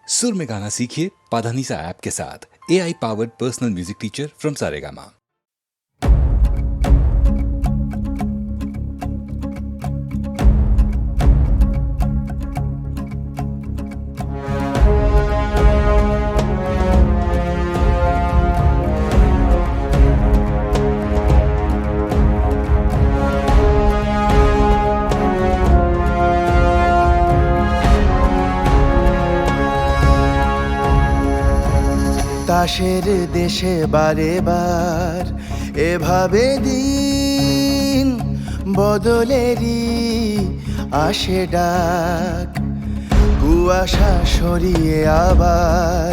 सुर में गाना सीखिए पाधानीसा ऐप के साथ। AI powered personal music teacher from Saregama. তাসের দেশে বারে বার এভাবে দিন বদলেরই আসে ডাক। কুয়াশা সরিয়ে আবার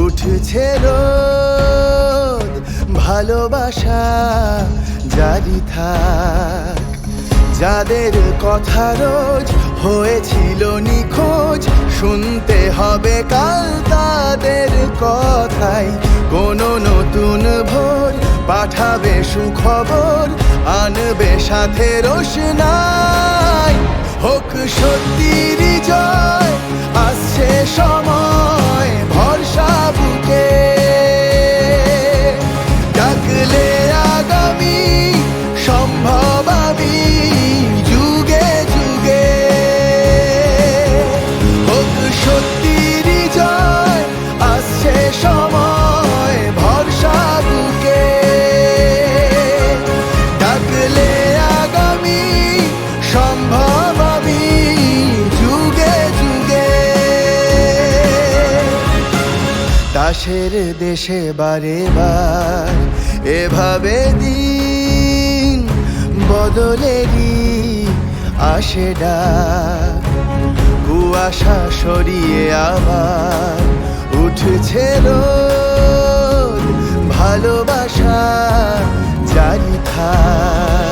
উঠছে রোদ, ভালোবাসা জারি থাক। যাদের কথা রোজ হয়েছিল নিখোঁজ, শুনতে হবে কাল তাদের কথাই। কোনো নতুন ভোর পাঠাবে সুখবর, আনবে সাথে রোশনাই। হোক সত্যির জয়, আসছে সময় ভরসা বুকে। ডাকলে আগামী সম্ভব আমি যুগে যুগে। হোক সত্যির জয়, আসছে সময় ভরসা বুকে। ডাকলে আগামী সম্ভব আমি যুগে যুগে। তাসের দেশে বারে বার এভাবে দিন বদলেরই আসে ডাক। কুয়াশা সরিয়ে আবার উঠছে রোদ, ভালোবাসা জারি থাক।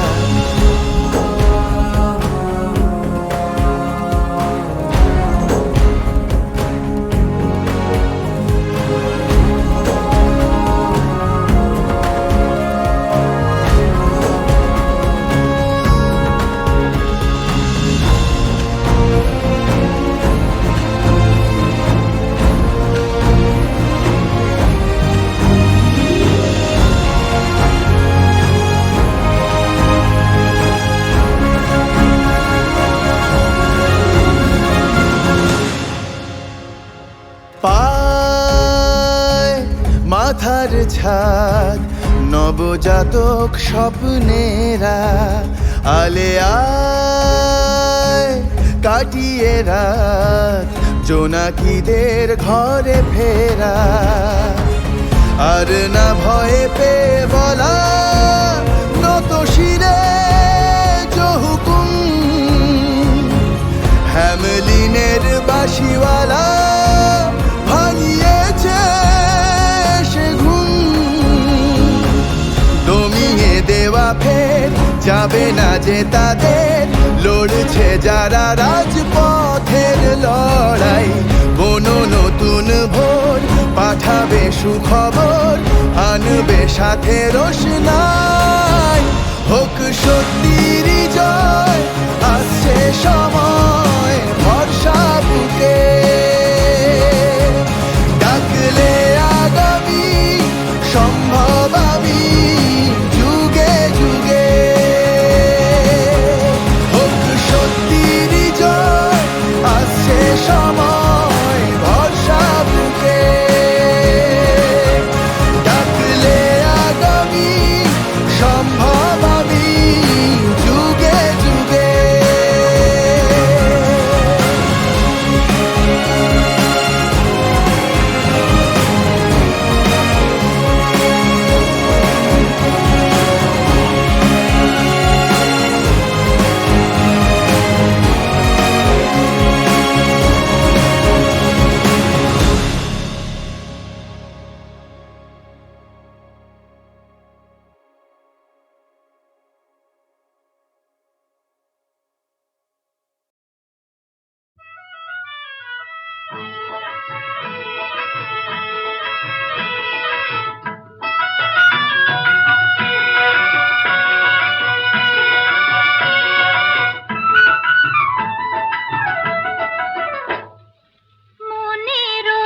পায় মাথার ছাদ নবজাতক স্বপ্নেরা, আলে আয় কাটিয়ে রাত জোনাকিদের ঘরে ফেরা। আর না ভয়ে পেয়ে বলা নত শিরে জহুকুম, হ্যামলিনের বাঁশিওয়ালা ভাঙিয়েছে সে ঘুম। দমিয়ে দেওয়া ফের যাবে না যে তাদের, লড়ছে যারা রাজপথের লড়াই। কোনো নতুন ভোর পাঠাবে সুখবর, আনবে সাথে রোশনাই। হোক সত্যির জয়, আসছে সময় ভরসা বুকে। ডাকলে আগামী সম্ভব আমি যুগে যুগে। হোক সত্যির জয়, আসছে সময় ভরসা বুকে। ডাকলে আগামী সম্ভব আমি যুগে যুগে। মনেরও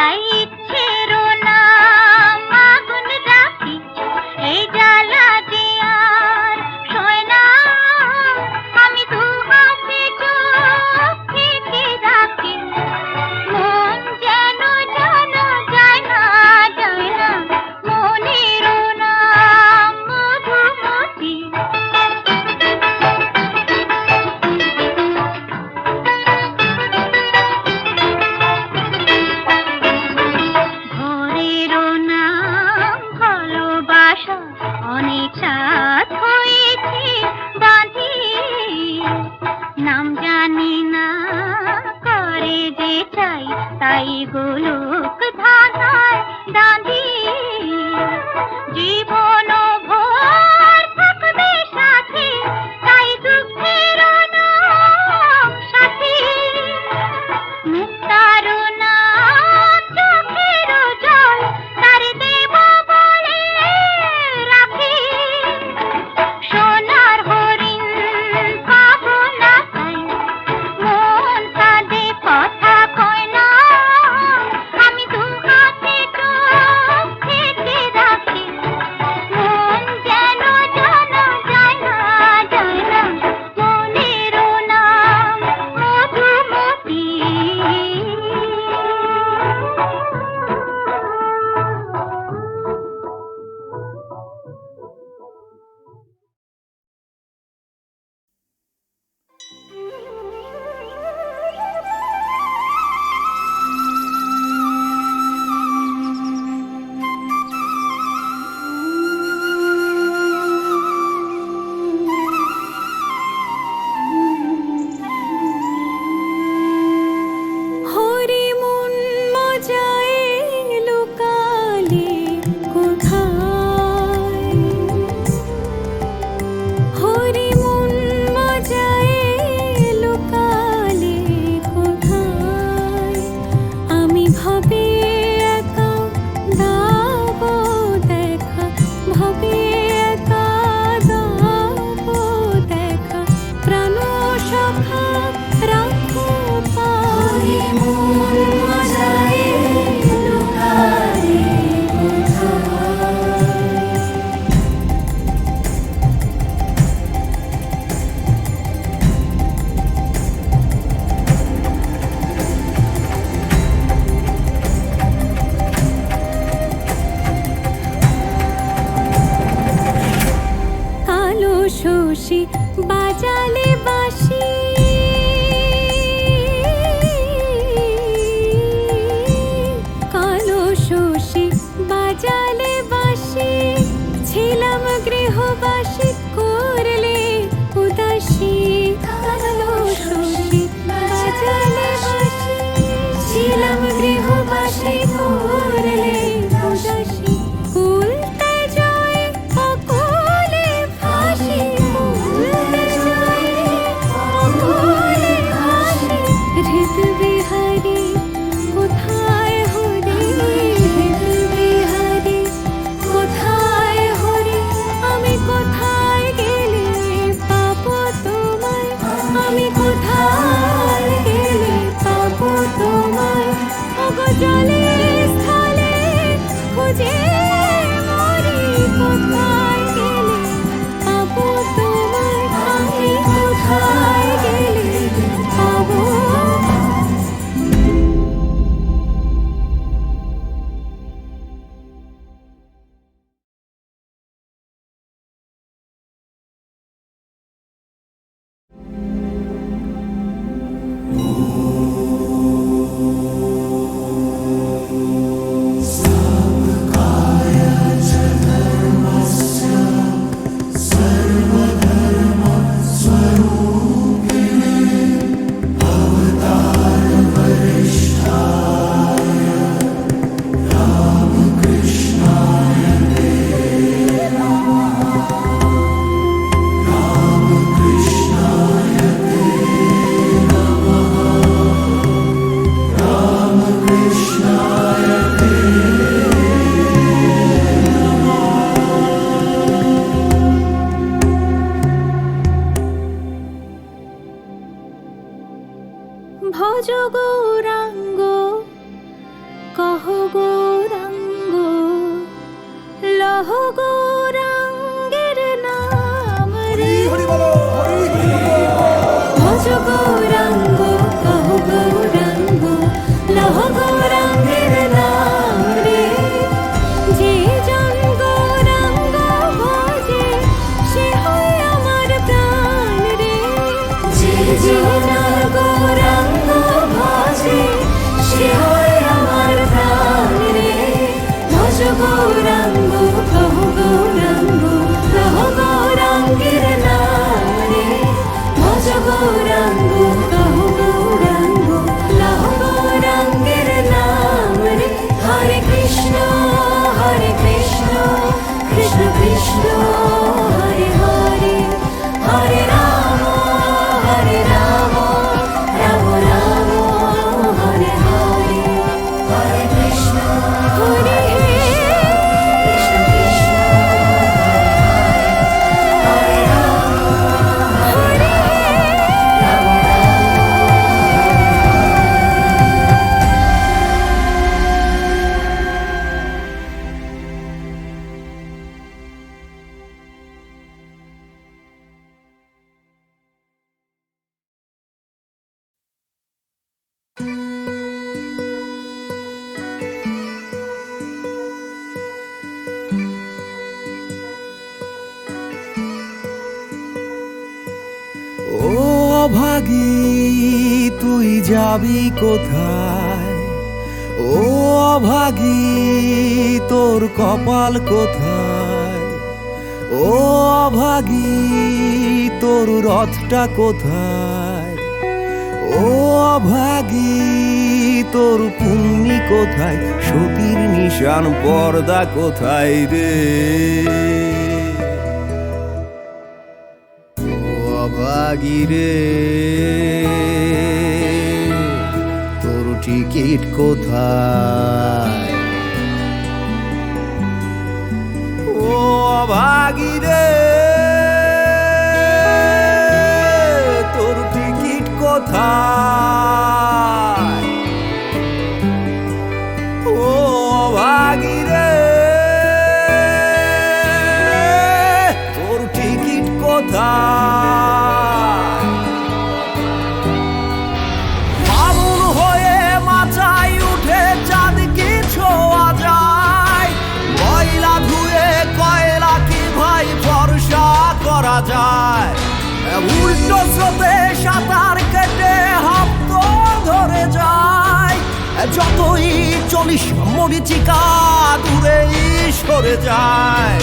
তাই ইচ্ছেরও নাম আগুন রাখি, এই জ্বালা যে আর সয় না। আমি দু হাতে চোখ ঢেকে রাখি, মন যেন জানা যায় না, যায় না মনেরও নাম মধুমতি। ভোরেরও নাম ভালোবাসা, অনেক সাথ হয়েছে বাঁধি, নাম জানি না করে যে চাই, তাই গোলক ধাঁধায় দাঁধি। জীবন ভোর থাকবে সাথে, তাই দুঃখেরও নাম সাথী। মুক্তারও নাম চোখেরও জল, তার দেব বলে রাখি। সোনার হরিণ পাবো না তাই, মন কাঁদে কথা কয় না। আমি দু হাতে চোখ ঢেকে রাখি, মন যেন জানা যায় না, যায় না মনেরও নাম মধুমতি। হরি মন মজায় লুকালে কোথায়, হরি মন মজায় লুকালে কোথায়। আমি ভাবে একা দাবো দেখা, ভাবে একা দাবো দেখা, প্রাণ সখা রাখো পায়ে। মন মজায় লুকালে কোথায়। কালো শশী বাজালে বাঁশি, কালো শশী বাজালে বাঁশি, ছিলাম গৃহবাসী করলে উদাসী। কালো শশী বাজালে বাঁশি, ছিলাম গৃহবাসী করলে উদাসী। কুলতে যায় অকুলে ফাঁসি, কুলতে যায় অকুলে ফাঁসি। হৃদ বিহারী কোথায় হরি, হৃদ বিহারী কোথায় হরি, আমি কোথায় কহো গৌরাঙ্গের নাম রে ভজ গৌরাঙ্গ কহো গৌরাঙ্গ লহ গৌরাঙ্গের নাম রে যে জন গৌরাঙ্গ ভজে সে হয় আমার প্রাণ রে যে জন গৌরাঙ্গ ভজে সে হয় আমার প্রাণ রে ভজ গৌরাঙ্গ কহো গৌরাঙ্গ লহ গৌরাঙ্গের নাম রে ভজ গৌরাঙ্গ কহো গৌরাঙ্গ লহ গৌরাঙ্গের নাম রে হরে কৃষ্ণ কৃষ্ণ কৃষ্ণ হরে হরে হরে রাম রাম রাম হরে হরে হরে কৃষ্ণ হরে কৃষ্ণ কৃষ্ণ হরে রাম হরে রাম ও অভাগী তুই যাবি কোথায়? ও অভাগী তোর কপাল কোথায়? ও অভাগী তোর রথটা কোথায়? ও অভাগী তোর পুণ্যি কোথায়? সতীর নিশান পর্দা কোথায় রে? অভাগী রে তোর টিকিট কোথায়? ও অভাগী রে তোর টিকিট কোথায়? ও অভাগী রে তোর টিকিট কোথায়? ফাগুন হয়ে মাথায় উঠে চাঁদকে ছোঁয়া যায়, ময়লা ধুয়ে কয়লা কি ভাই ভরসা করা যায়? উল্টো স্রোতে সাঁতার কেটে হাত তো ধরে যায়, যতই চলিস মরিচিকা দূরেই সরে যায়।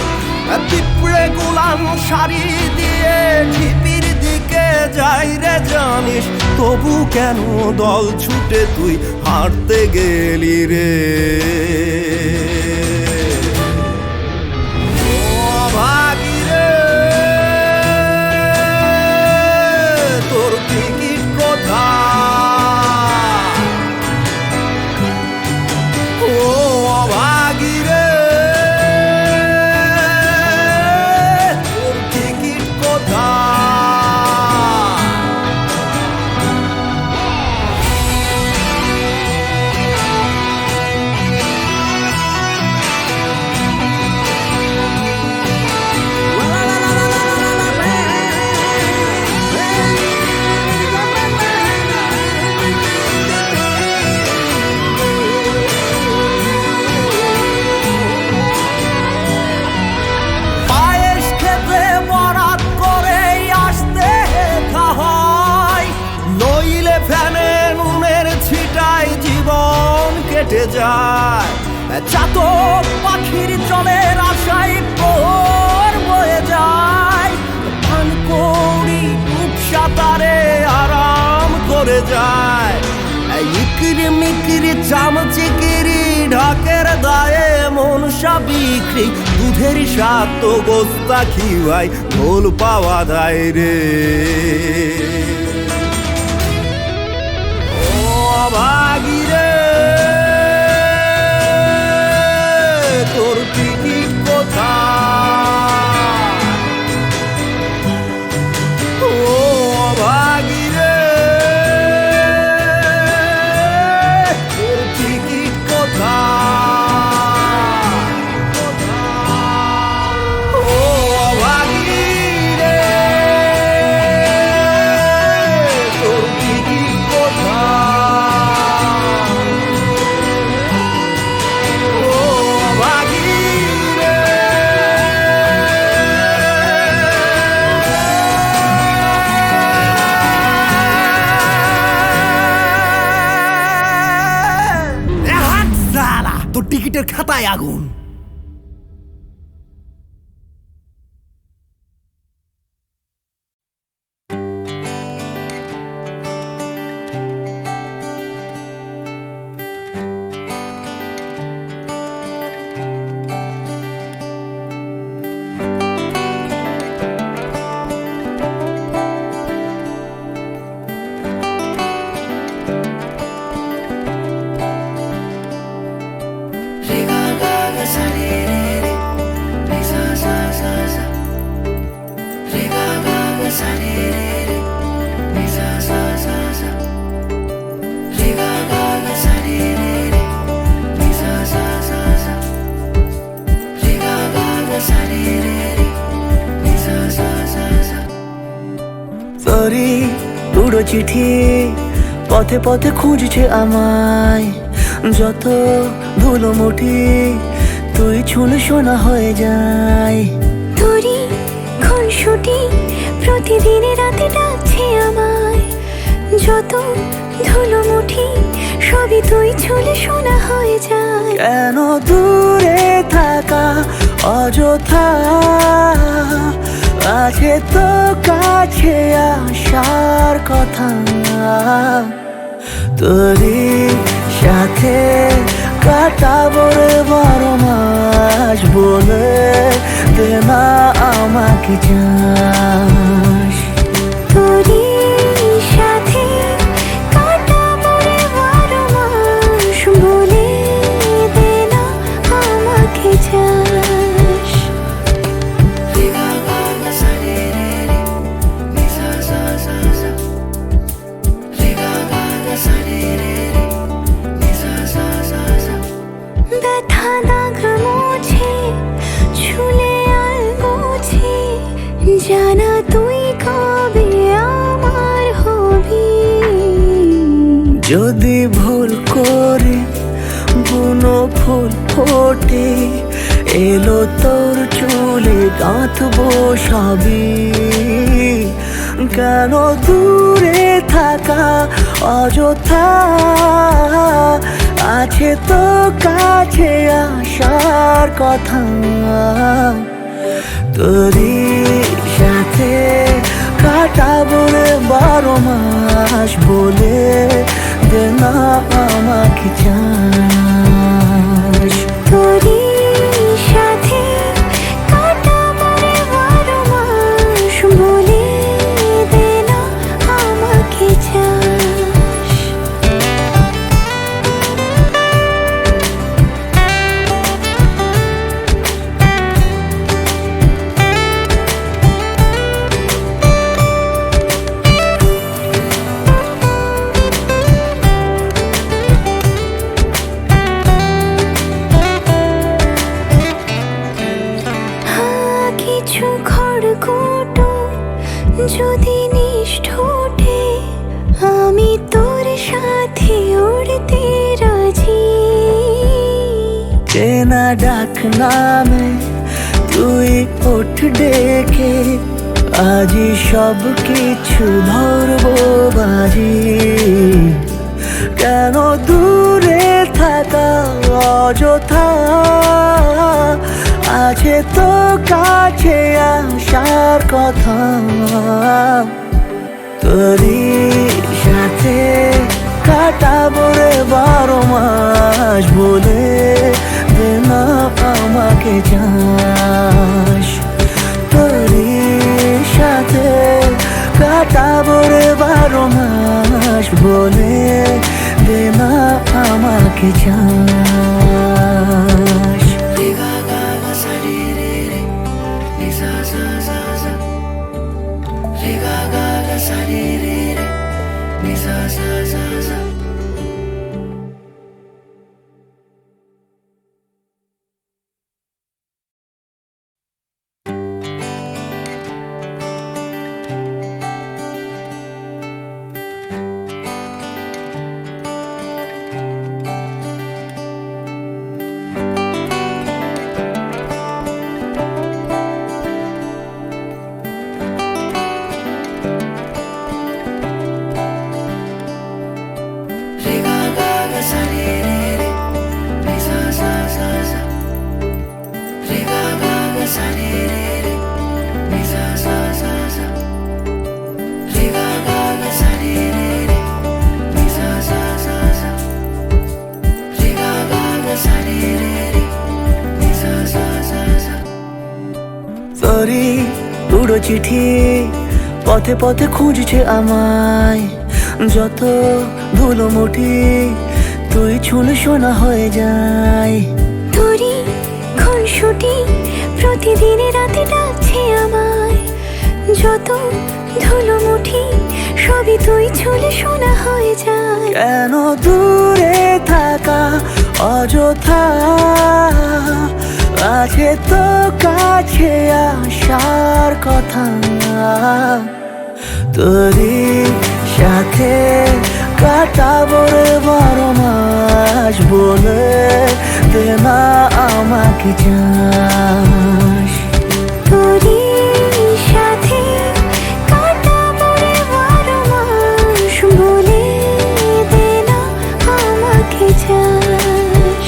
পিঁপড়ে গোলাম শাড়ি দিয়ে ঢিপির দিকে যাই রে জানিস, তবু কেন দল ছুটে তুই হাঁটতে গেলি রে? অভাগী রে তোর টিকিট কোথায়? ও অভাগী রে তোর টিকিট কোথায়? পায়েস খেতে বরাত করে আসতে হয়, নইলে ফ্যানে নুনের ছিটায় জীবন কেটে যায়। চাতক পাখির জলের আশায় প্রহর বয়ে যায়, পানকৌড়ি সাঁতারে আরাম করে যায়। ইকিরি মিকিরি চামচিকিরি ঢাকের দায়ে মনসা বিক্রি, দুধের স্বাদ তো গোস্তা খিওয়াই গোল পাওয়া যায় রে। ও অভাগী রে তোর টিকিট কোথায়? ও অভাগী রে তোর টিকিট কোথায়? কোথায়? বুলেটের খাতায় আগুন। তোরই পুরো চিঠি পথে পথে খুঁজছে আমায়, যত ধুলো মুঠি তুই ছুঁলে শোনা হয়ে যায়। তোরই খুনসুটি প্রতিদিন রাতে ডাকছে আমায়, যত ধুলো মুঠি সবই তুই ছুলে শোনা হয়ে যায়। কেন দূরে থাকা অযথা, আছে তো কাছে আসার কথা। তোরই সাথে কাটাবো রে 12 মাস, বলে দে না আমাকে চাস। তোরই সাথে কাটাবো রে 12 মাস, বলে দে না আমাকে চাস। ব্যথা দাগ মুছে ছুলে আর মুছে, জানা তুই কবে আমার হবি। যদি ভুল করে বুনো ফুল ফোটে, এলো তোর চুলে গাঁথবো সবই। কেন দূরে থাকা অযথা, আছে তো কাছে আসার কথা। তোরই সাথে কাটাবো রে 12 মাস, বলে দে না আমাকে চাস। তোরই সাথে কাটাবো রে 12 মাস, বলে দে না আমাকে চাস। কিছু খড়কুটো যদি নিষ্ঠুটে, আমি তোর সাথে উড়তে রাজি। চেনা ডাক নামে তুই ওঠ ডেকে, আজি সব কিছু ধরবো বাজি। কেন দূরে থাকা অযথা, আছে তো কাছে আসার কথা। তোরই সাথে কাটাবো রে 12 মাস, বলে দে না আমাকে চাস। তোরই সাথে কাটাবো রে 12 মাস, বলে দে না আমাকে চাস। চিঠি পথে পথে খুঁজছে আমায়, যত ধুলো মুঠি তুই ছুঁলে সোনা হয়ে যায়। তোরই খুনসুটি প্রতিদিন রাতে ডাকছে আমায়, যত ধুলো মুঠি সবই তুই ছুঁলে সোনা হয়ে যায়। কেন দূরে থাকা অযথা, আছে তো কাছে আসার কথা। তোরই সাথে কাটাবো রে 12 মাস, বলে দে না আমাকে চাস। তোরই সাথে কাটাবো রে 12 মাস, বলে দে না আমাকে চাস।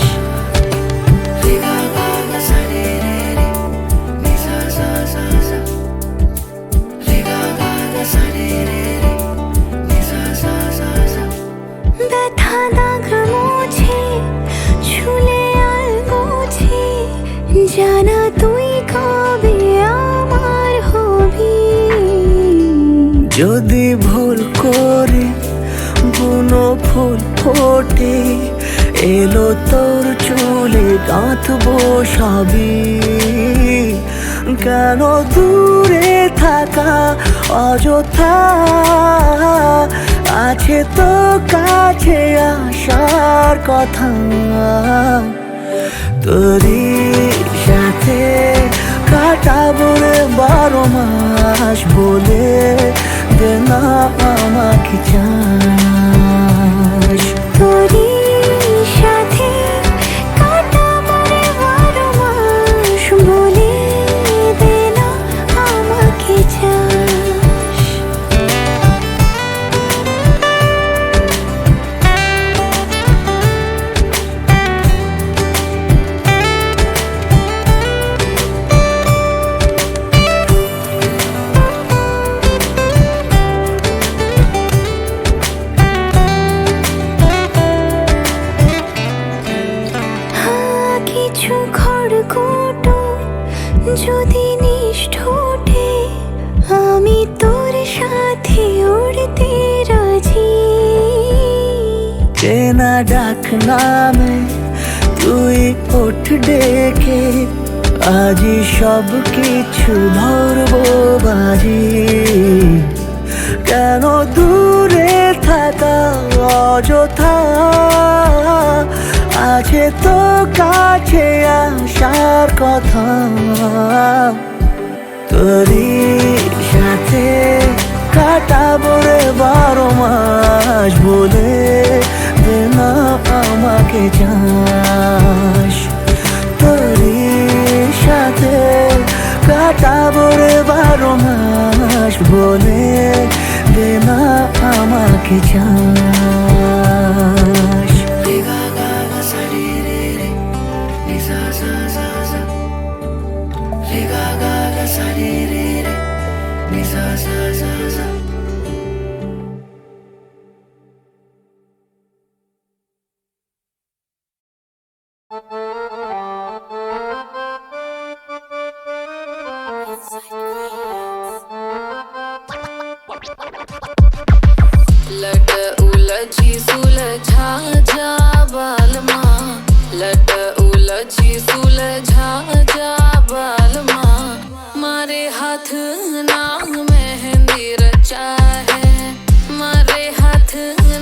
ব্যথা দাগ মুছে ছুলে আর মুছে, জানা তুই কবে আমার হবি। যদি ভুল করে বুনো ফুল ফোটে, এলো তোর চুলে গাঁথবো সবই। কেন দূরে থাকা অযথা, আছে তো কাছে আসার কথা। তোরই সাথে কাটাবো রে 12 মাস, বলে দে না আমাকে চাস। তোরই সাথে কাটাবো রে 12 মাস, বলে দে না আমাকে চাস। কিছু খড়কুটো যদি নিষ্ঠুটে, আমি তোর সাথে উড়তে রাজি। চেনা ডাক নামে তুই ওঠ ডেকে, আজি সব কিছু ধরবো বাজি। কেন দূরে থাকা অযথা, আছে তো কাছে আসার কথা। তোরই সাথে কাটাবো রে 12 মাস, বলে দে না আমাকে চাস। তোরই সাথে কাটাবো রে 12 মাস, বলে দে না আমাকে চাস। लट उलझी सुलझा जा बालमा, लट उलझी सुलझा जा बालमा, मारे हाथ ना मेहंदी रचा है, मारे हाथ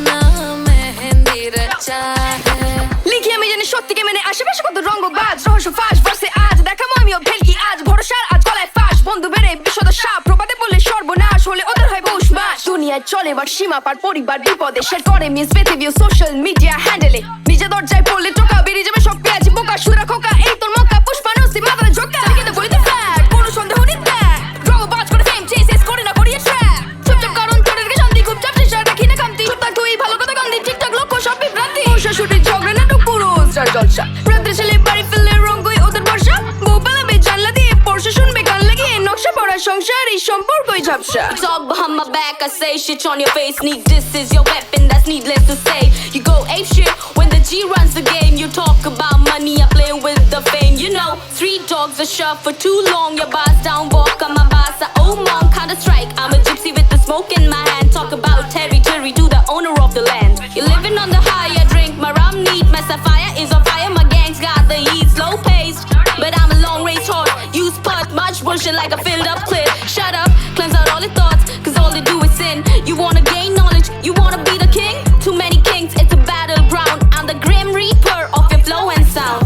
ना मेहंदी रचा है। লিখি আমি জানি সত্যি কে মেনে আশেপাশে কত রঙ্গবাজ রহস্য ফাঁস বসে আজ দেখাবো আমিও ভেলকি আজ ভরসার আজ গলায় ফাঁস বন্ধু বেড়ে বিশদ সাপ প্রবাদে বলে সর্বনাশ হলে ওদের হয় পৌষ মাস দুনিয়ায় চলে এবার সীমা পার পরিবার বিপদে শেয়ার করে মিস বেথে ভিউ সোশ্যাল মিডিয়া হ্যান্ডেলে নিজে দরজায় পড়লে টোকা বেরিয়ে যাবে সব পেঁয়াজি বোকা সুরা খোকা এই তোর মক্কা পুষ্পানসি মাথায় ঝোঁকা কিন্তু বলিতে ফ্ল্যাগ কোনো সন্দেহ নেই দেখ রঙ্গবাজ করে ফেম চেসেস করে না করিয়ে ট্র্যাক চুপচাপ কারণ তোদের কে শান্তি খুব চাপ চেষ্টা রাখি না কান্তি চুপচাপ তুই ভালো কথা গান দি ঠিকঠাক লক্ষ্য সব বিভ্রান্তি পয়সা শুটিং ঝগড়া নাটক পুরো জলসা রাত্রে ছেলে বাড়ি ফেললে রঙ্গই ওদের বর্ষা বউ পালাবে জানলা দিয়ে পড়শা শুনবে গান লাগিয়ে নকশা পড়া সংসার এই সম্পর্কই ঝাপসা Talk behind my back, I say shit on your face. Need this is your weapon, that's needless to say. You go ape shit when the G runs the game. You talk about money, I play with the fame. You know up. 3 dogs were shoved for too long. Your bars down, walk on my bars. Oh, mom, counter strike. I'm a gypsy with the smoke in my hand. Talk about territory to the owner of the land. You're living on the high, I drink my rum neat. My sapphire is on fire, my gang's got the heat. Slow paced, but I'm a long race horse. You spot much bullshit like a filled up clip. Shut up, cleanse out all your thoughts, cause all they do is sin. You wanna gain knowledge, you wanna be the king. Too many kings, it's a battleground. I'm the grim reaper of your flow and sound.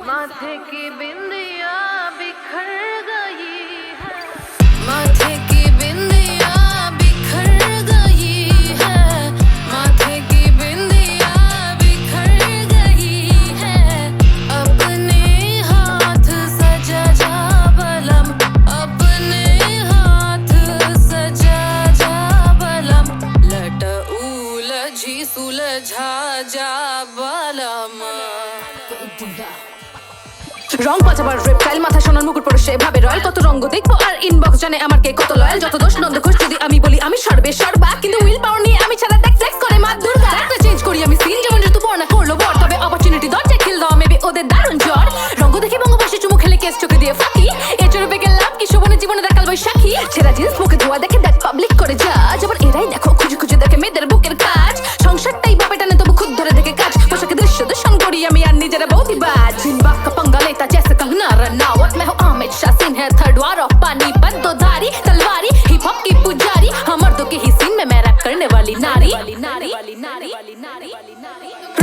माथे की बिंदिया बिखर गई है माथे की बिंदिया बिखर गई है माथे की बिंदिया बिखर गई है अपने हाथ सजा जा बलम अपने हाथ सजा जा बलम लट उलझी सुलझा जा बलम রং পাচাবার রেপ কাইল মাথা সোনার মুকুট পরে সে ভাবে রয়্যাল কত রঙ্গ দেখবো আর ইনবক্স জানে আমার কে কত লয়াল যত দোষ নন্দ ঘোষ যদি আমি বলি আমি সর্বে সর্বা কিন্তু উইল পাওয়ার নিয়ে আমি ছাড়া দেখ ফ্লেক্স করে মা দুর্গা একটা চেঞ্জ করি আমি সিন যেমন ঋতুপর্ণা করলো বর তবে অপরচুনিটি দরজায় খিল দাও মেবি ওদের দারুণ জ্বর রঙ্গ দেখে বঙ্গবাসী চুমু খেলে কেস চোখে দিয়ে ফাঁকি এ চোরে বেগে লাভ কি শোভনের জীবনে দেখাল বৈশাখী ছেঁড়া জিন্স মুখে ধোয়া দেখে দেখ পাবলিক করে জাজ আবার এরাই দেখো খুঁজে খুঁজে দেখে মেয়েদের বুকের কাজ সংসারটাই বাপে টানে তবু খুদ ধরে দেখে কাজ পোশাকে দৃশ্য দূষণ করি আমি আর নিজেরা বৌদি বাজ জিনবাক का पंगा लेता जैसे कंगना रनावत मैं हूँ अमित शाह सिंह है थर्ड वार ऑफ पानीपत दो धारी तलवारी हिप हॉप की पुजारी हम मर्दों के ही सीन में मैं रैप करने वाली नारी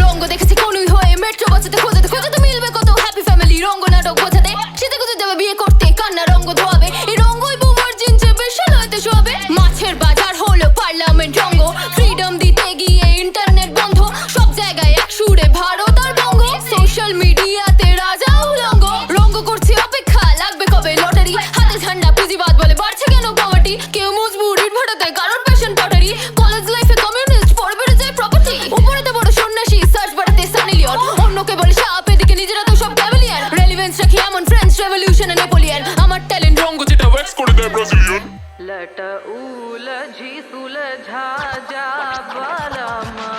রঙ্গ দেখেছি কোনই হয়ে মেট্রো বাসেতে খোঁজাতে খোঁজাতে মিলবে কত হ্যাপি ফ্যামিলি রঙ্গ নাটক বোঝাতে শীতে কোথায় যাবে বিয়ে করতে কান্না রঙ্গ ধোয়াবে এই রঙ্গই বোমার জিনছে বেশাল হইতে শোয়াবে মাছের বাজার হলো পার্লামেন্ট রঙ্গ ফ্রিডম দিতে গিয়ে ইন্টারনেট বন্ধ সব জায়গায় এক সুরে ভারত আর বঙ্গ সোশ্যাল মিডিয়াতে রাজা উলঙ্গ রঙ্গ করছে অপেক্ষা লাগবে কবে লটারি হাতে ঠান্ডা পুঁজিবাদ বলে বাড়ছে কেন পভার্টি কেউ মজবুর ইট ভাটাতে কারোর প্যাশন পটারি কলেজ লাইফে কমিউনিস্ট পরে বেড়ে যায় প্রপার্টি উপরেতে বড় সন্ন্যাসী সার্চ বাড়াতে সানি লিওন অন্যকে বলে সাপ এদিকে নিজেরা তো সব ক্যাভেলিয়ার রেলিভেন্স রাখি এমন ফ্রেঞ্চ রেভলিউশন নেপোলিয়ান আমার ট্যালেন্ট রঙ্গ যেটা ওয়াক্স করে দেয় ব্রাজিলিয়ান লট উলঝি সুলঝা যা বালামা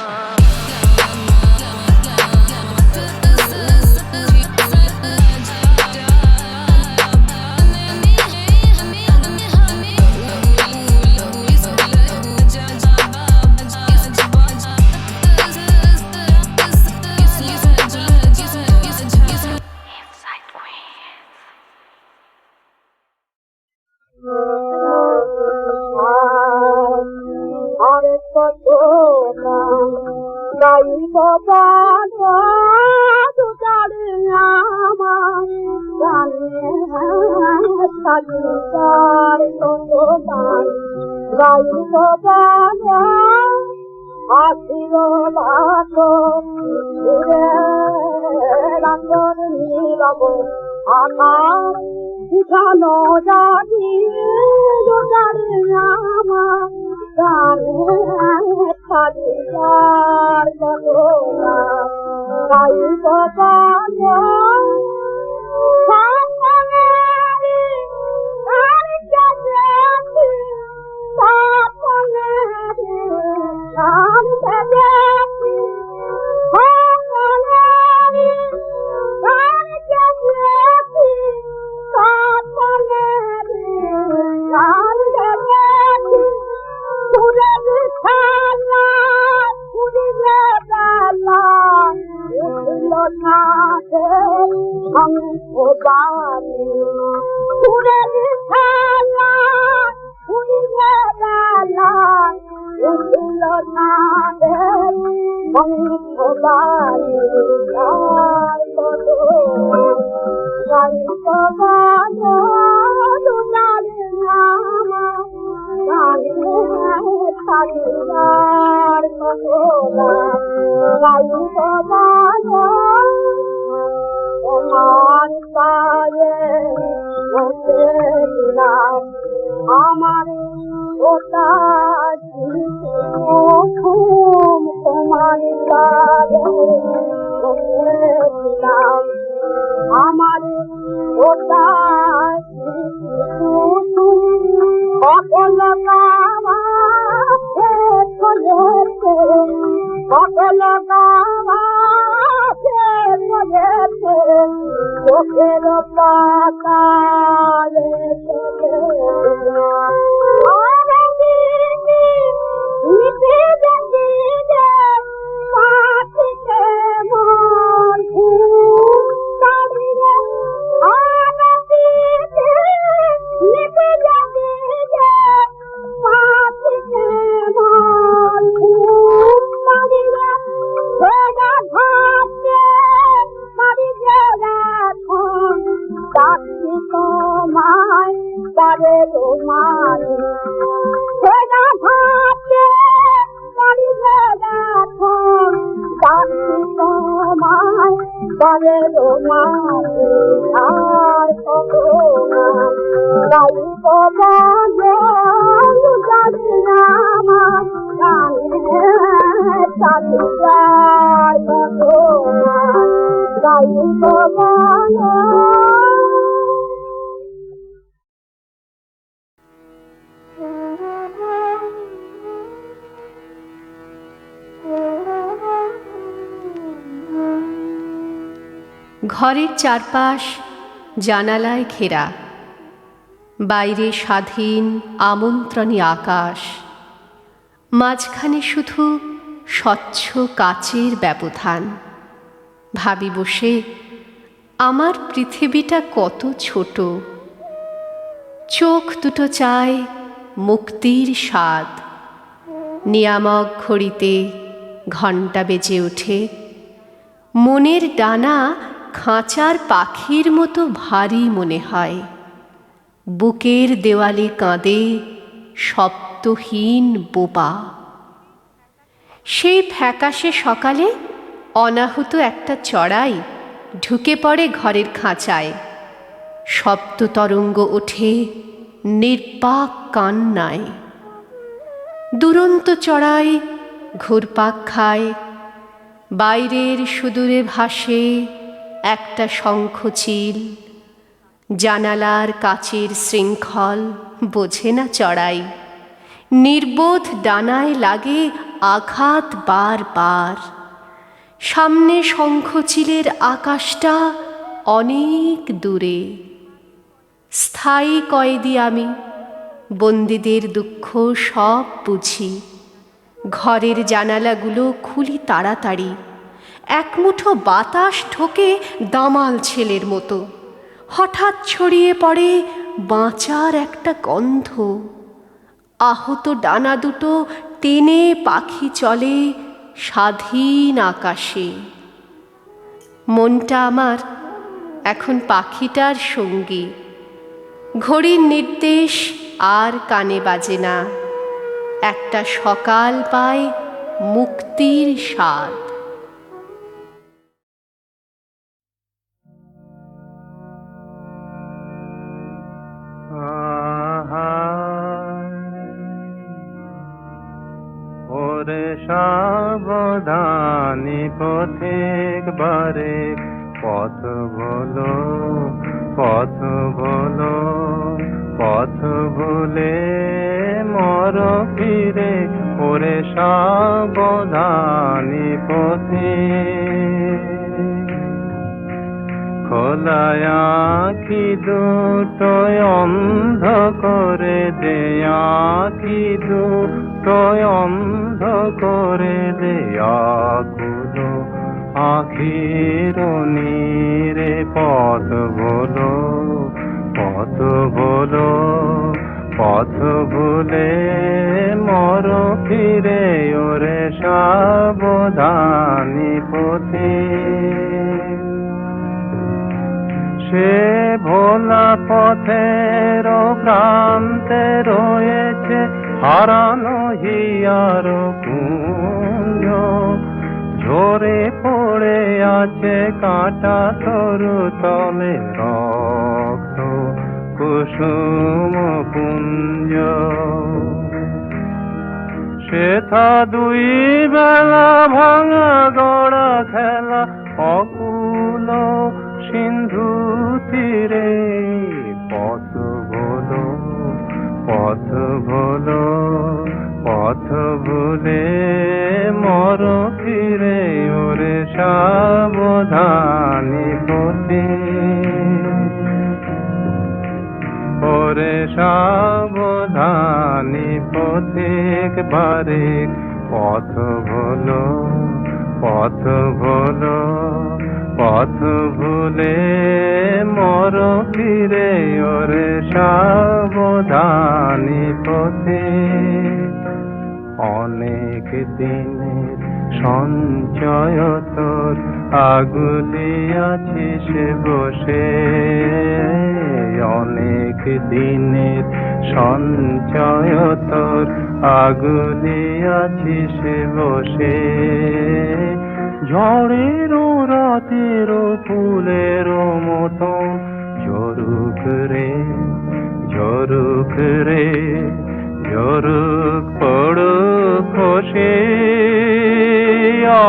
শিখানো জানি জানি আমার গানে সাজিয়ার কতনা গাই গানে আমার ওটা তোমার আমার ওটা সকল সকল চোখের পাতায় নিতে যেতে যে পাখিতে মন ঘুম তাড়িয়ে আনন্দিতে নিতে যেতে যে পাখিতে মন ঘুম তাড়িয়ে ভেড়া ভাসছে তাড়িয়ে এখন ডাকি তোমায় তারে তোমায় ভেড়া ভাসছে তাড়িয়ে এখন ডাকি তোমায় তারে তোমায় আর কত গাইব বাজে জানি না আমার গানে চালি যায় তোমায় গাইব বাজে ঘরের চারপাশ জানালায় ঘেরা, বাইরে স্বাধীন আমন্ত্রণী আকাশ, মাঝখানে শুধু স্বচ্ছ কাচের ব্যবধান। ভাবি বসে আমার পৃথিবীটা কত ছোট। চোখ দুটো চায় মুক্তির স্বাদ। নিয়ামক ঘড়িতে ঘণ্টা বেজে ওঠে, মনের ডানা খাঁচার পাখির মতো ভারী মনে হয়। বুকের দেওয়ালে কাঁদে শব্দহীন বোবা। সেই ফ্যাকাশে সকালে অনাহুত একটা চড়াই ঢুকে পড়ে ঘরের খাঁচায়। শব্দ তরঙ্গ ওঠে নির্বাক কান্নায়। দুরন্ত চড়াই ঘুরপাক খায়। বাইরের সুদূরে ভাসে একটা শঙ্খচিল। জানালার কাচের শৃঙ্খল বোঝে না চড়াই। নির্বোধ ডানায় লাগে আঘাত বার বার। সামনে শঙ্খচিলের আকাশটা অনেক দূরে। স্থায়ী কয়েদি আমি, বন্দীদের দুঃখ সব বুঝি। ঘরের জানালাগুলো খুলি তাড়াতাড়ি। এক মুঠো বাতাস ঢোকে দামাল ছেলের মতো। হঠাৎ ছড়িয়ে পড়ে বাঁচার একটা গন্ধ। আহত ডানা দুটো টেনে পাখি চলে স্বাধীন আকাশে। মনটা আমার এখন পাখিটার সঙ্গী। ঘড়ির নির্দেশ আর কানে বাজে না। একটা সকাল পায় মুক্তির স্বাদ। ওরে সাবধানী পথিক বারে পথ বলো, পথ বলো, পথ বলে মর ফিরে। ওরে সাবধানী পথিক খোলায় আঁখি দুটো অন্ধ করে দে, আঁখি দুটো অন্ধ করে দে। আকুলো আখির নীরে পথ বলো, পথ বলো, পথ ভুলে মর ফিরে। ওরে সাবধানী পথিক সে ভোলা পথের প্রান্তে রয়েছে হারানো হিয়ার কুঞ্জ। ঝরে পড়ে আছে কাঁটা তরু তলে রক্ত কুসুম পুঞ্জ। সেথা দুই বেলা ভাঙা গড়া খেলা অকুল সিন্ধু তীরে। পথ বলো, পথ বলো, পথ ভুলে মর ফিরে। ওরে সাবধানী পথিক ওরে সাবধানী পথিক বারিক পথ ভুলো পথ ভুলো পথ ভুলে মর ফিরে ওরে সাবধানী পথিক অনেক দিনের সঞ্চয় তোর আগুলিয়াছিস বসে অনেক দিনের সঞ্চয় তোর আগুলিয়াছিস বসে ঝড়ের রাতের ফুলের মতন ঝরুক রে ঝরুক রে ঝরুক পড়ুক খসে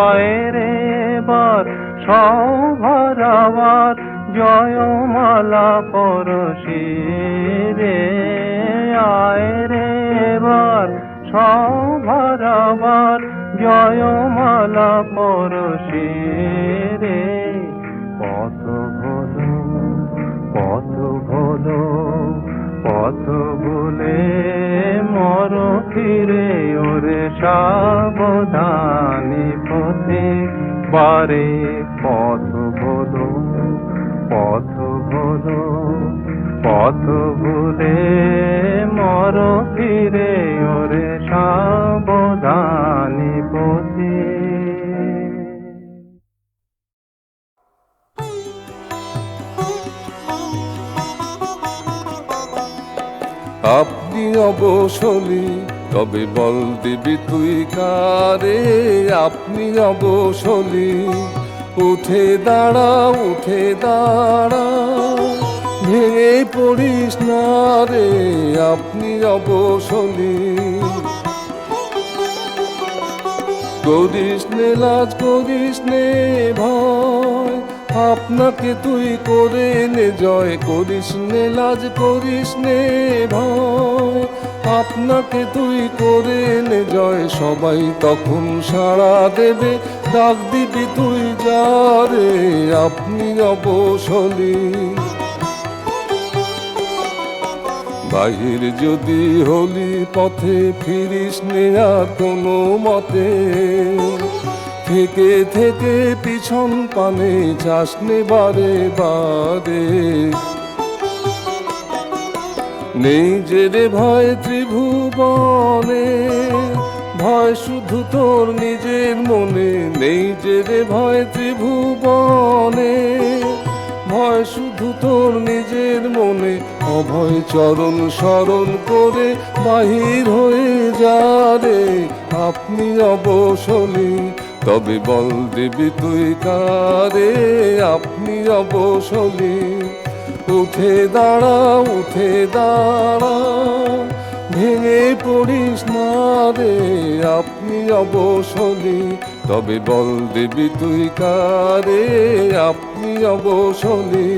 আয় রে বার সৌভরাবার জয়মালা পরশি রে আয় রে বার সৌভরাবার জয়মালা পরশি রে পথ ভোলো পথ ভোলো পথ ভুলে মর ফিরে ওরে সাবধানী পথে বারে পথ ভোলো পথ ভোলো পথ ভুলে মর ফিরে ওরে সাবধানী পথে আপনি অবসলি তবে বল দিবি তুই কারে আপনি অবসলি উঠে দাঁড়া ভেঙে পড়িস না রে আপনি অবসলি করিস নে লাজ করিস নে ভয় আপনাকে তুই করে নে জয় করিস নে লাজ করিস নে ভয় আপনাকে তুই করে নে জয় সবাই তখন সাড়া দেবে ডাক দিবি তুই যা রে আপনি অবসলি বাহির যদি হলি পথে ফিরিস নে আর কোনো মতে থেকে থেকে পিছন পানে যাসনে বারে বারে নেই যে রে ভয় ত্রিভুবনে ভয় শুধু তোর নিজের মনে নেই যে রে ভয় ত্রিভুবনে ভয় শুধু তোর নিজের মনে অভয় চরণ স্মরণ করে বাহির হয়ে যা রে আপনি অবসলি তবে বল দিবি তুই কারে আপনি অবসলি উঠে দাঁড়া ভেঙে পড়িস না রে আপনি অবসলি তবে বল দিবি তুই কারে আপনি অবসলি